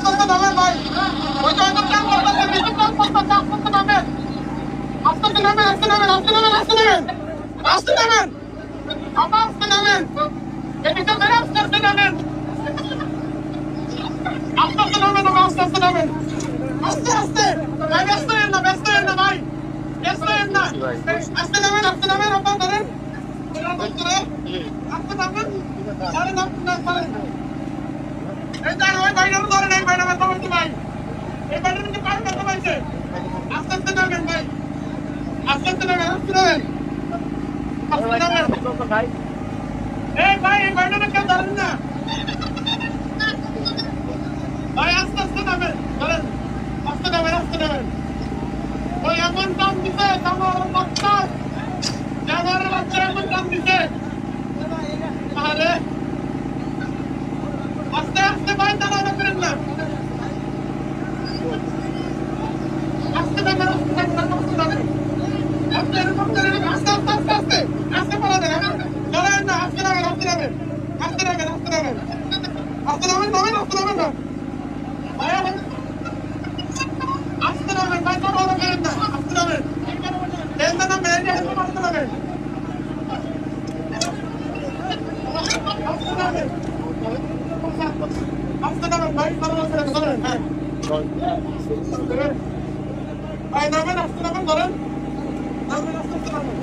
আস্তে নামেন ভাই, ওই তো একদম কাম করতেছে, বেশি কাম করতেছে, আস্তে নামেন, আস্তে নামেন, আস্তে নামেন, আস্তে নামেন, আস্তে নামেন, আস্তে নামেন, আবার আস্তে নামেন, এদিকে বেড়ে আস্তে আস্তে নামেন, আস্তে আস্তে নামেন, আস্তে আস্তে নামেন, আস্তে আস্তে, ভাই ব্যস্ত হয়েন না ভাই, ব্যস্ত হয়েন না, আস্তে নামেন, আবার ধরেন, আস্তে নামেন, ধরেন, ধরেন, এই যান ওই ভাইটার ধরেন, এই ভাইটা ব্যথা পাইছে ভাই, এই ভাইটার মধ্যে পায়ে ব্যথা পাইছে, আস্তে আস্তে নামেন ভাই, আস্তে আস্তে নামেন, আস্তে নামেন, আস্তে নামেন, এই ভাই এই ভাইটাকে কেউ ধরেন না ভাই, আস্তে আস্তে নামেন, ধরেন, আস্তে নামেন, ওই এমন কাম দিছে জানোয়ারের বাচ্চা এমন কাম দিছে, আরে আস্তে আস্তে ভাই দাঁড়ানো করেন না, আস্তে নামেন, আস্তে এরকম করেন, আস্তে আস্তে আস্তে আস্তে আস্তে পড়া দেন, ধরেন না, আস্তে নামেন, আস্তে নামেন, আস্তে নামেন, আস্তে নামেন, আস্তে নামেন, নামেন, আস্তে নামেন না ভাই, আস্তে নামেন ভাই, দাঁড়ানো করেন না, আস্তে নামেন, এই না নামেন, এই যে আস্তে নামেন, আস্তে নামেন, আস্তে নামেন ভাই, দাঁড়ানো করেন, ধরেন, হ্যাঁ ভাই নামেন, আস্তে নামেন, ধরেন, নামেন, আস্তে আস্তে নামেন।